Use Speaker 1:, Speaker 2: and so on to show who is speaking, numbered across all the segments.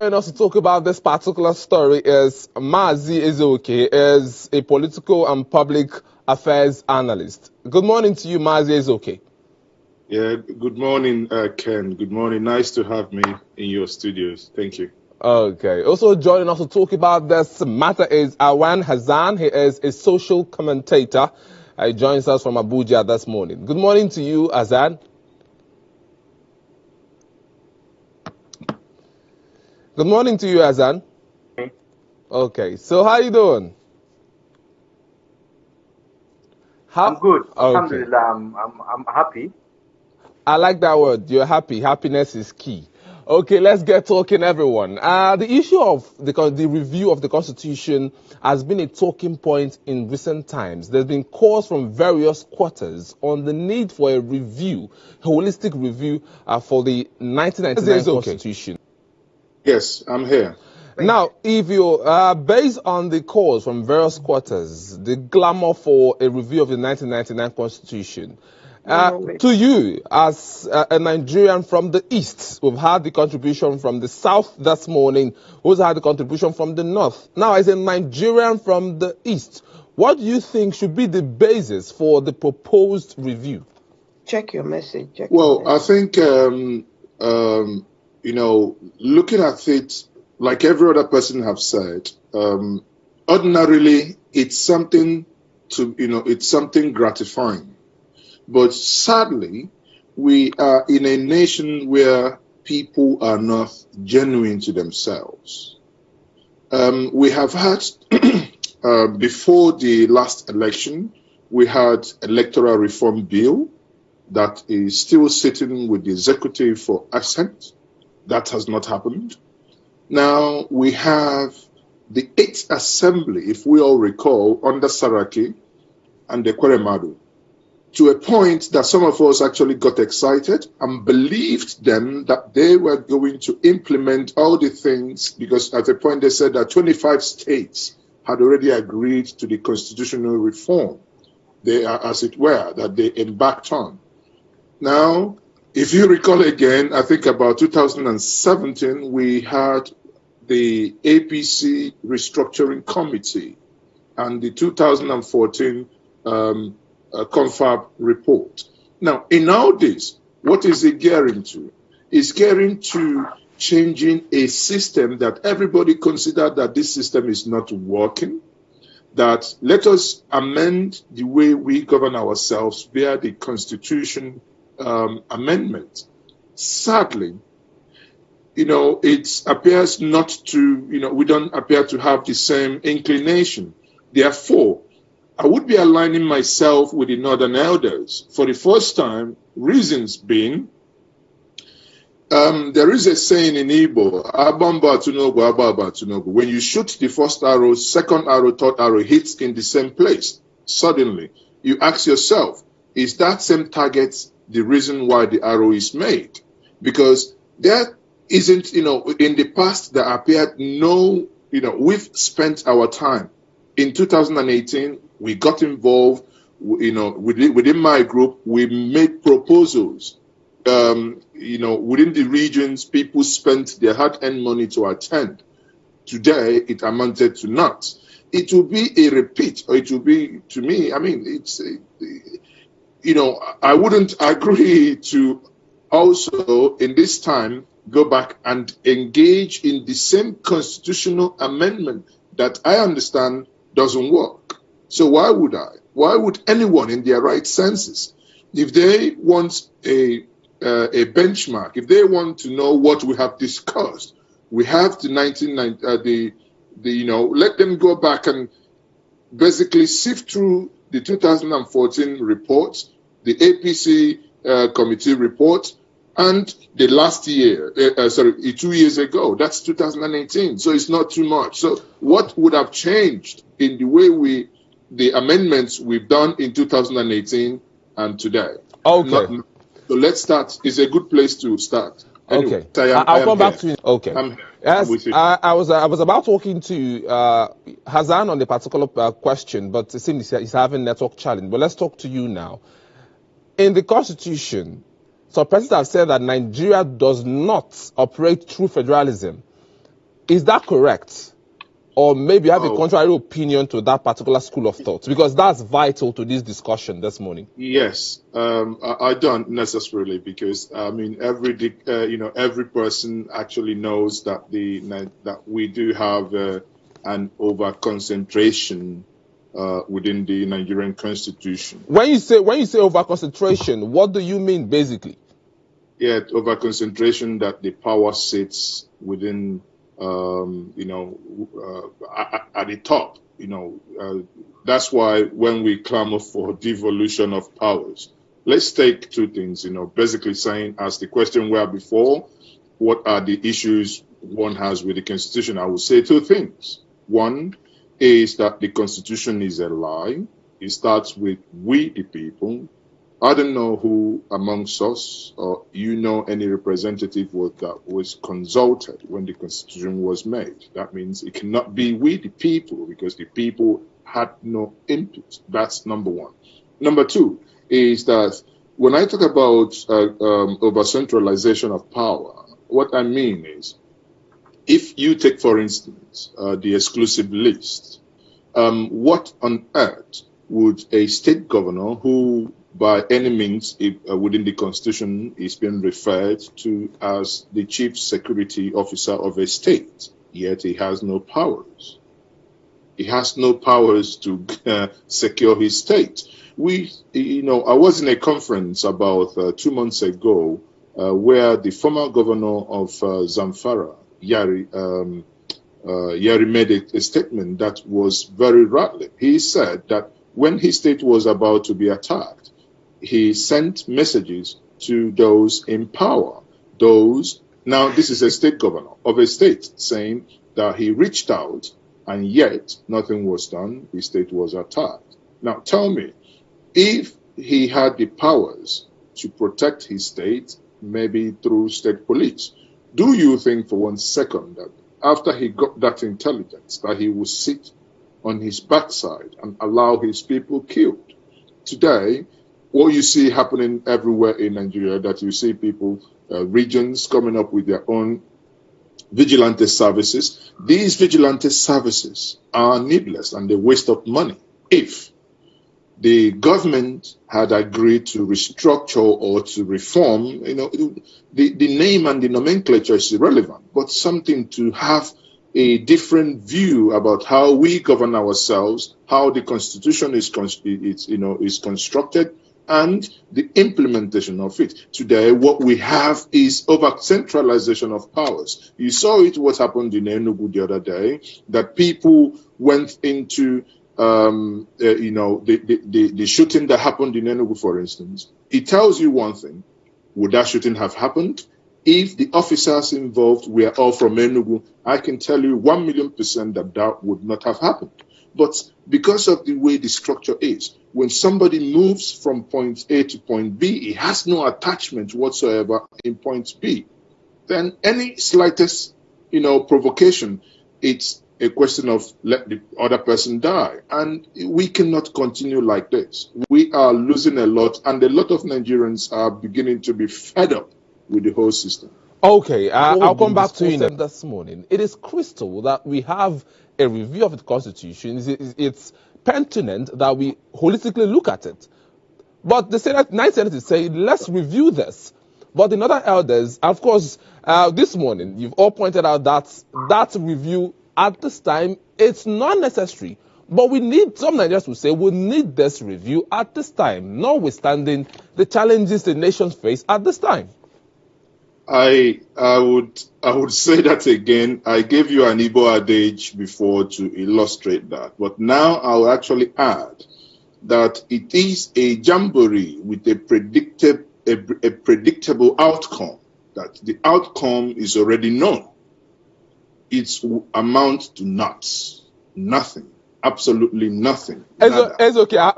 Speaker 1: joining us to talk about this particular story is MaaziEzeoke, is a political and public affairs analyst. Good morning to you, MaaziEzeoke.
Speaker 2: Yeah, good morning, Ken. Good morning. Nice to have me in your studios. Thank you.
Speaker 1: Okay. Also joining us to talk about this matter is Awan Hassan. He is a social commentator. He joins us from Abuja this morning. Good morning to you, Hassan. Good morning to you, Hassan. Okay. So how you doing?
Speaker 3: I'm good.
Speaker 1: Okay.
Speaker 3: Alhamdulillah, I'm happy.
Speaker 1: I like that word. You're happy. Happiness is key. Okay, let's get talking, everyone. The issue of the review of the Constitution has been a talking point in recent times. There's been calls from various quarters on the need for a review, a holistic review for the 1999 Constitution.
Speaker 2: Yes, I'm here.
Speaker 1: Now, if you, based on the calls from various quarters, the clamor for a review of the 1999 Constitution, to you, as a Nigerian from the East, we've had the contribution from the South this morning, who's had the contribution from the North. Now, as a Nigerian from the East, what do you think should be the basis for the proposed review?
Speaker 4: Check your message.
Speaker 2: I think, you know, looking at it, like every other person have said, ordinarily, it's something it's something gratifying. But sadly, we are in a nation where people are not genuine to themselves. We have had, before the last election, we had electoral reform bill that is still sitting with the executive for assent. That has not happened. Now we have the 8th Assembly, if we all recall, under Saraki and the Kweremadu, to a point that some of us actually got excited and believed them that they were going to implement all the things, because at a point they said that 25 states had already agreed to the constitutional reform. They are, as it were, that they embarked on. Now, if you recall again, I think about 2017, we had the APC restructuring committee and the 2014 confab report. Now, in all this, what is it gearing to? It's gearing to changing a system that everybody considered that this system is not working, that let us amend the way we govern ourselves via the Constitution amendment. Sadly, it appears not to, we don't appear to have the same inclination. Therefore, I would be aligning myself with the Northern Elders for the first time, reasons being, there is a saying in Igbo, Abamba Tunogo, Ababa Tunogo. When you shoot the first arrow, second arrow, third arrow hits in the same place, suddenly, you ask yourself, is that same target the reason why the arrow is made? Because there isn't, in the past, there appeared no, we've spent our time. In 2018, we got involved, within my group, we made proposals. Within the regions, people spent their hard-earned money to attend. Today, it amounted to naught. It will be a repeat, or it will be, to me, it's, I wouldn't agree to also, in this time, go back and engage in the same constitutional amendment that I understand doesn't work. So why would I? Why would anyone in their right senses, if they want a benchmark, if they want to know what we have discussed, we have the let them go back and basically sift through the 2014 report, the APC committee report, and the last year, 2 years ago, that's 2018. So it's not too much. So what would have changed in the way the amendments we've done in 2018 and today?
Speaker 1: Okay.
Speaker 2: So let's start. It's a good place to start. Anyway,
Speaker 1: okay. I'll come back to you. Okay.
Speaker 2: Yes,
Speaker 1: I was about talking to Hassan on the particular question, but it seems he's having network challenge. But let's talk to you now. In the Constitution, some persons have said that Nigeria does not operate through federalism. Is that correct? Or maybe you have a contrary opinion to that particular school of thought? Because that's vital to this discussion this morning.
Speaker 2: Yes, I don't necessarily, because I mean every person actually knows that that we do have an over concentration within the Nigerian Constitution.
Speaker 1: When you say over concentration, what do you mean basically?
Speaker 2: Yeah, over concentration, that the power sits within at the top. That's why when we clamor for devolution of powers, let's take two things. Basically saying, as the question were before, what are the issues one has with the Constitution? I will say two things. One is that the Constitution is a lie. It starts with we the people. I don't know who amongst us, or any representative that was consulted when the Constitution was made. That means it cannot be we the people, because the people had no input. That's number one. Number two is that when I talk about over centralization of power, what I mean is, if you take, for instance, the exclusive list, what on earth would a state governor who by any means within the Constitution is being referred to as the chief security officer of a state, yet he has no powers. He has no powers to secure his state. I was in a conference about 2 months ago where the former governor of Zamfara, Yari made a statement that was very rattling. He said that when his state was about to be attacked, he sent messages to those in power. Now this is a state governor of a state, saying that he reached out and yet nothing was done. His state was attacked. Now tell me, if he had the powers to protect his state, maybe through state police, do you think for 1 second that after he got that intelligence, that he would sit on his backside and allow his people killed? Today, what you see happening everywhere in Nigeria, that you see people, regions coming up with their own vigilante services. These vigilante services are needless and a waste of money. If the government had agreed to restructure or to reform, the name and the nomenclature is irrelevant, but something to have a different view about how we govern ourselves, how the Constitution is constructed, and the implementation of it. Today, what we have is over-centralization of powers. You saw what happened in Enugu the other day, that people went into, the shooting that happened in Enugu, for instance. It tells you one thing. Would that shooting have happened? If the officers involved were all from Enugu, I can tell you 1,000,000% that would not have happened. But because of the way the structure is, when somebody moves from point A to point B, he has no attachment whatsoever in point B. Then any slightest, provocation, it's a question of let the other person die. And we cannot continue like this. We are losing a lot, and a lot of Nigerians are beginning to be fed up with the whole system.
Speaker 1: Okay, I'll come back to you this morning. It is crystal that we have a review of the Constitution. It's pertinent that we holistically look at it. But the Senate, 9 senators say, let's review this. But in other elders, of course, this morning, you've all pointed out that review at this time, it's not necessary. But some Nigerians will say, we need this review at this time, notwithstanding the challenges the nations face at this time.
Speaker 2: I would say that again. I gave you an Igbo adage before to illustrate that, but now I'll actually add that it is a jamboree with a predictable outcome. That the outcome is already known. It's amount to nothing, absolutely nothing.
Speaker 1: It's okay. I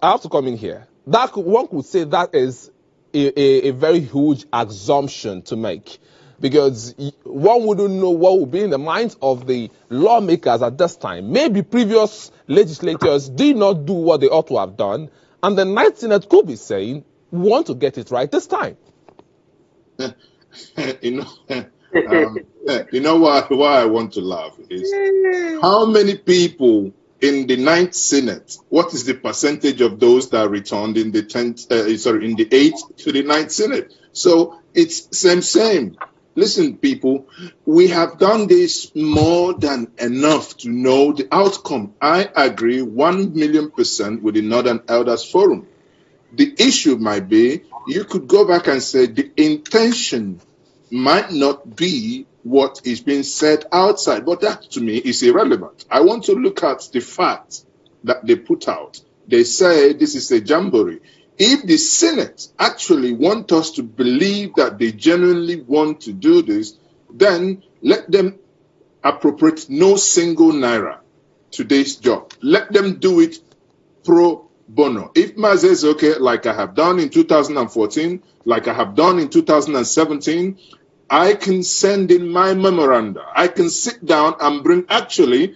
Speaker 1: have to come in here. That one could say that is a very huge assumption to make, because one wouldn't know what would be in the minds of the lawmakers at this time. Maybe previous legislators did not do what they ought to have done, and the 9th Senate could be saying, we want to get it right this time.
Speaker 2: You know why I want to laugh is how many people in the Ninth Senate, what is the percentage of those that returned in the 10th, in the 8th to the Ninth Senate? So it's same. Listen, people, we have done this more than enough to know the outcome. I agree 1,000,000% with the Northern Elders Forum. The issue might be, you could go back and say the intention might not be what is being said outside, but that to me is irrelevant. I want to look at the facts that they put out. They say this is a jamboree. If the Senate actually want us to believe that they genuinely want to do this, then let them appropriate no single naira to this job. Let them do it pro bono. If MaaziEzeoke, like I have done in 2014, like I have done in 2017, I can send in my memoranda. I can sit down and bring, actually,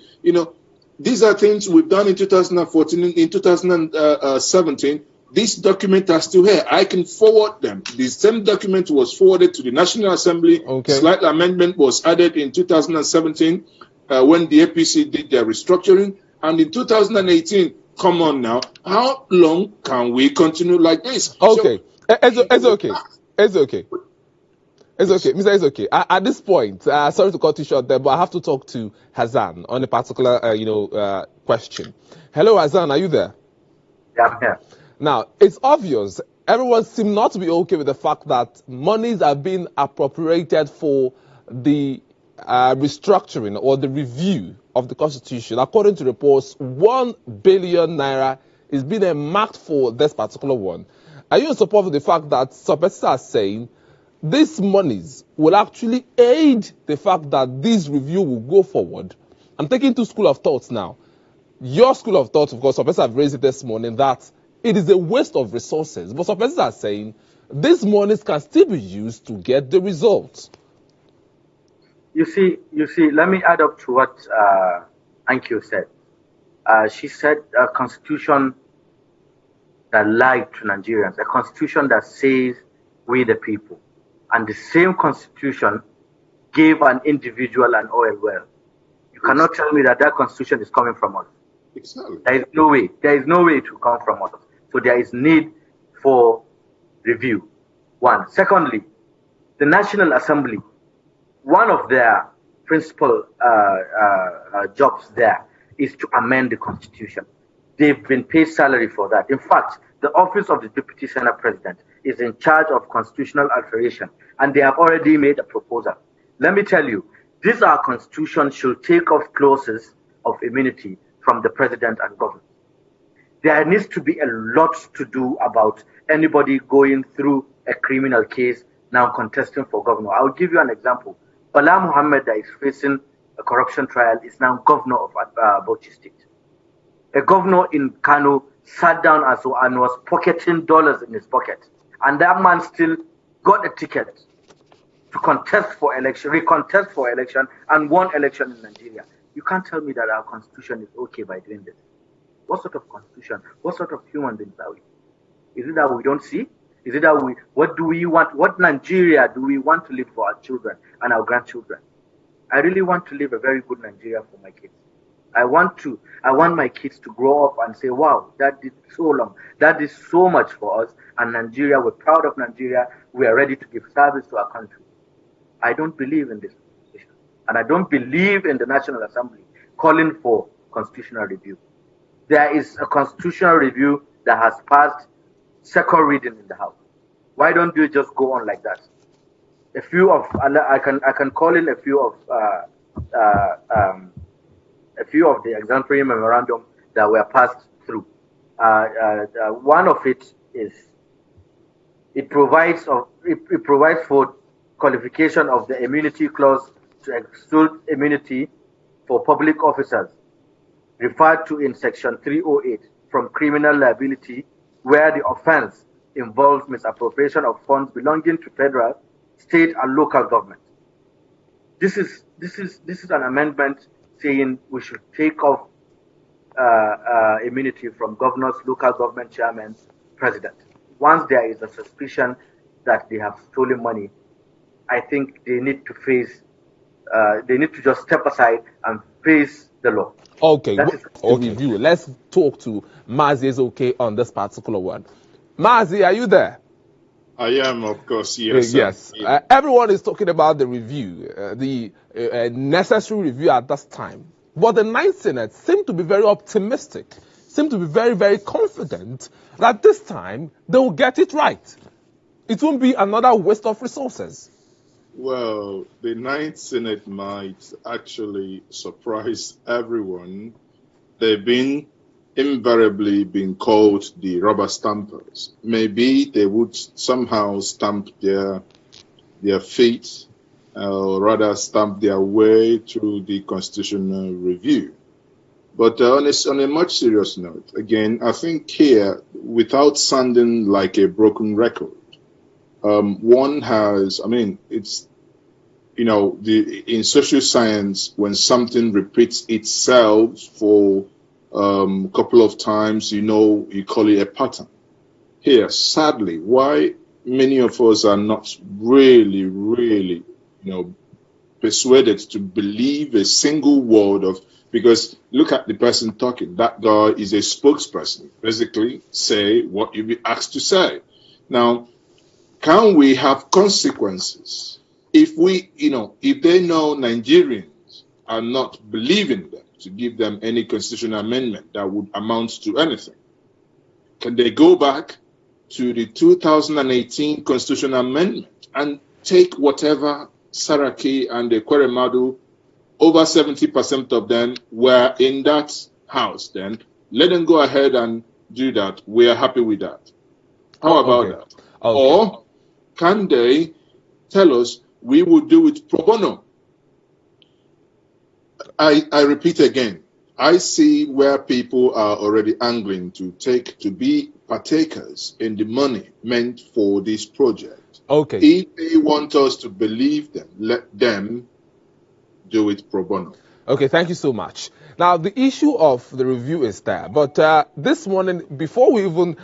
Speaker 2: these are things we've done in 2014, in 2017. These documents are still here. I can forward them. The same document was forwarded to the National Assembly.
Speaker 1: Okay.
Speaker 2: Slight amendment was added in 2017 when the APC did their restructuring. And in 2018, come on now, how long can we continue like this?
Speaker 1: Okay. It's okay. It's okay. It's okay, Mr. Ezeoke. At this point, sorry to cut you short there, but I have to talk to Hassan on a particular, question. Hello, Hassan, are you there?
Speaker 3: Yeah, I'm here.
Speaker 1: Now, it's obvious everyone seems not to be okay with the fact that monies are being appropriated for the restructuring or the review of the Constitution. According to reports, 1 billion naira is being earmarked for this particular one. Are you in support of the fact that some persons are saying these monies will actually aid the fact that this review will go forward? I'm taking two school of thoughts now. Your school of thought, of course, some persons have raised it this morning, that it is a waste of resources. But some persons are saying these monies can still be used to get the results.
Speaker 3: You see, let me add up to what Ankyo said. She said a constitution that lied to Nigerians, a constitution that says we the people. And the same constitution gave an individual an oil well. You cannot tell me that constitution is coming from us.
Speaker 2: Exactly.
Speaker 3: There is no way. There is no way to come from us. So there is need for review. One. Secondly, the National Assembly, one of their principal jobs there is to amend the Constitution. They've been paid salary for that. In fact, the office of the Deputy Senate President is in charge of constitutional alteration, and they have already made a proposal. Let me tell you, this our Constitution should take off clauses of immunity from the President and government. There needs to be a lot to do about anybody going through a criminal case now contesting for governor. I'll give you an example. Bala Muhammad, that is facing a corruption trial, is now governor of Bauchi State. A governor in Kano sat down and was pocketing dollars in his pocket. And that man still got a ticket to recontest for election, and won election in Nigeria. You can't tell me that our constitution is okay by doing this. What sort of constitution? What sort of human beings are we? Is it that we don't see? Is it that what do we want? What Nigeria do we want to live for our children and our grandchildren? I really want to live a very good Nigeria for my kids. I want my kids to grow up and say, wow, that did so long. That is so much for us. And Nigeria, we're proud of Nigeria. We are ready to give service to our country. I don't believe in this constitution. And I don't believe in the National Assembly calling for constitutional review. There is a constitutional review that has passed second reading in the House. Why don't you just go on like that? I can call in a few of the exemplary memorandum that were passed through. One of it is it provides for qualification of the immunity clause to exclude immunity for public officers referred to in section 308 from criminal liability where the offense involves misappropriation of funds belonging to federal, state, and local government. This is an amendment saying we should take off immunity from governors, local government chairmen, president. Once there is a suspicion that they have stolen money I think they need to face, they need to just step aside and face the law.
Speaker 1: Okay,
Speaker 3: That is
Speaker 1: review. Let's talk to MaaziEzeoke on this particular one. Maazi, are you there?
Speaker 2: I am, of course, yes.
Speaker 1: Yes. Everyone is talking about the review, the necessary review at this time. But the Ninth Senate seemed to be very optimistic, seemed to be very, very confident that this time they will get it right. It won't be another waste of resources.
Speaker 2: Well, the Ninth Senate might actually surprise everyone. They've invariably been called the rubber stampers. Maybe they would somehow stamp their feet, or rather stamp their way through the constitutional review. But on a much serious note, again, I think here, without sounding like a broken record, one has, it's, in social science, when something repeats itself for a couple of times, you call it a pattern. Here, sadly, why many of us are not really, persuaded to believe a single word because look at the person talking. That guy is a spokesperson. Basically, say what you be asked to say. Now, can we have consequences if if they know Nigerians are not believing them to give them any constitutional amendment that would amount to anything? Can they go back to the 2018 constitutional amendment and take whatever Saraki and the Kweremadu, over 70% of them were in that house? Then let them go ahead and do that. We are happy with that. How about that?
Speaker 1: Okay.
Speaker 2: Or can they tell us we will do it pro bono? I repeat again, I see where people are already angling to be partakers in the money meant for this project.
Speaker 1: Okay.
Speaker 2: If they want us to believe them, let them do it pro bono.
Speaker 1: Okay, thank you so much. Now, the issue of the review is there, but this morning, before we even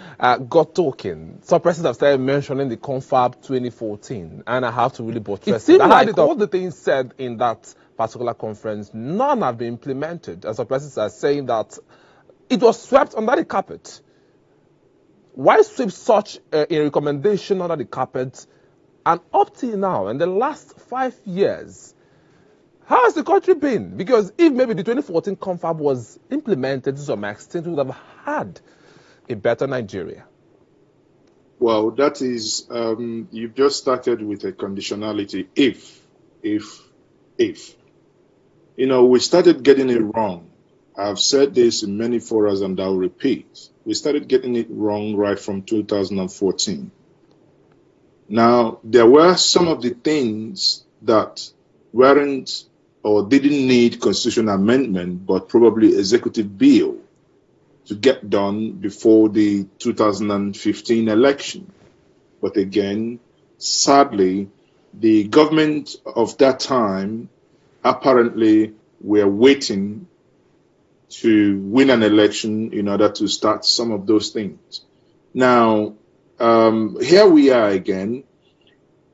Speaker 1: got talking, some persons have started mentioning the Confab 2014, and I have to really buttress it. Like all the things said in that particular conference, none have been implemented, and some persons are saying that it was swept under the carpet. Why sweep such a recommendation under the carpet? And up till now, in the last 5 years, how has the country been? Because if maybe the 2014 confab was implemented to some extent, we would have had a better Nigeria.
Speaker 2: Well, that is, you've just started with a conditionality. If. We started getting it wrong. I've said this in many forums and I'll repeat. We started getting it wrong right from 2014. Now, there were some of the things that weren't or didn't need constitutional amendment, but probably executive bill to get done before the 2015 election. But again, sadly, the government of that time apparently were waiting to win an election in order to start some of those things. Now, here we are again.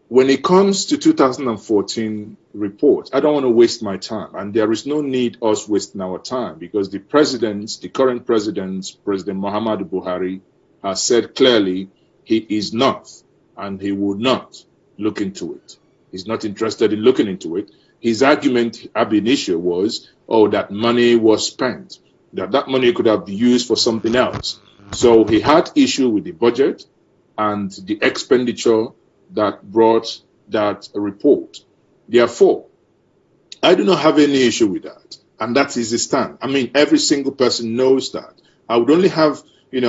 Speaker 2: When it comes to 2014 report, I don't want to waste my time, and there is no need us wasting our time because the current president, President Muhammadu Buhari, has said clearly he is not, and he would not look into it. He's not interested in looking into it. His argument ab initio was, that money was spent, that money could have been used for something else. So he had issue with the budget and the expenditure that brought that report. Therefore, I do not have any issue with that. And that is the stand. Every single person knows that. I would only have, I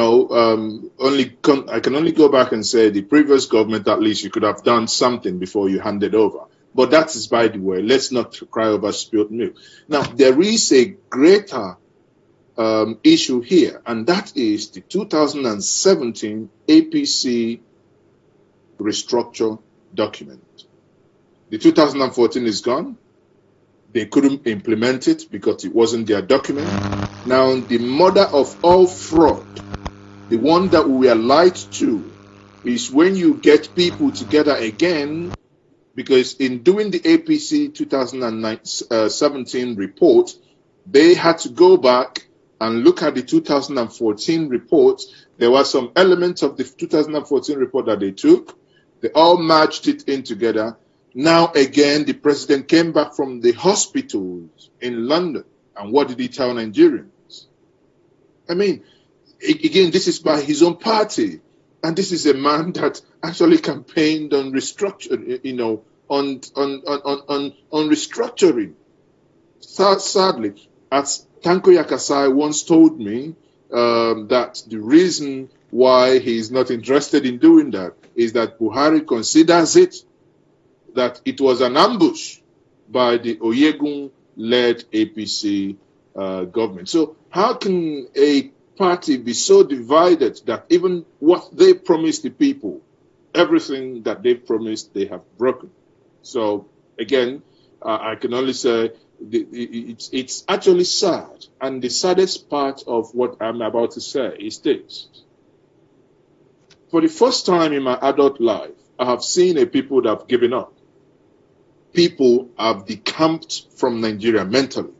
Speaker 2: can only go back and say the previous government, at least you could have done something before you handed over. But that is by the way. Let's not cry over spilled milk. Now, there is a greater issue here, and that is the 2017 APC restructure document. The 2014 is gone. They couldn't implement it because it wasn't their document. Now, the mother of all fraud, the one that we are lied to, is when you get people together again because in doing the APC 2017 report, they had to go back and look at the 2014 report. There were some elements of the 2014 report that they took. They all matched it in together. Now, again, the president came back from the hospitals in London. And what did he tell Nigerians? I mean, again, this is by his own party. And this is a man that actually campaigned on restructuring, on restructuring. Sadly, as Tanko Yakasai once told me, that the reason why he is not interested in doing that is that Buhari considers that it was an ambush by the Oyegun-led APC government. So how can a party be so divided that even what they promised the people, everything that they promised, they have broken? So again, I can only say it's actually sad. And the saddest part of what I'm about to say is this. For the first time in my adult life, I have seen a people that have given up. People have decamped from Nigeria mentally.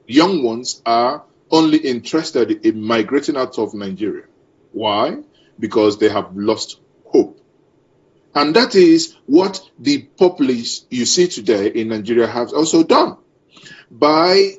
Speaker 2: Young ones are only interested in migrating out of Nigeria. Why? Because they have lost hope. And that is what the populace you see today in Nigeria have also done. By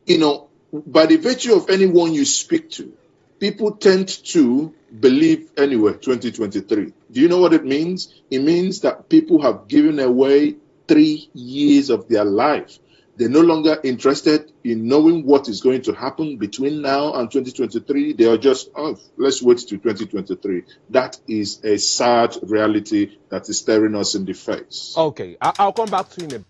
Speaker 2: the virtue of anyone you speak to, people tend to believe anyway 2023. Do you know what it means? It means that people have given away 3 years of their life. They're no longer interested in knowing what is going to happen between now and 2023. They are just, let's wait to 2023. That is a sad reality that is staring us in the face.
Speaker 1: Okay, I'll come back to you in a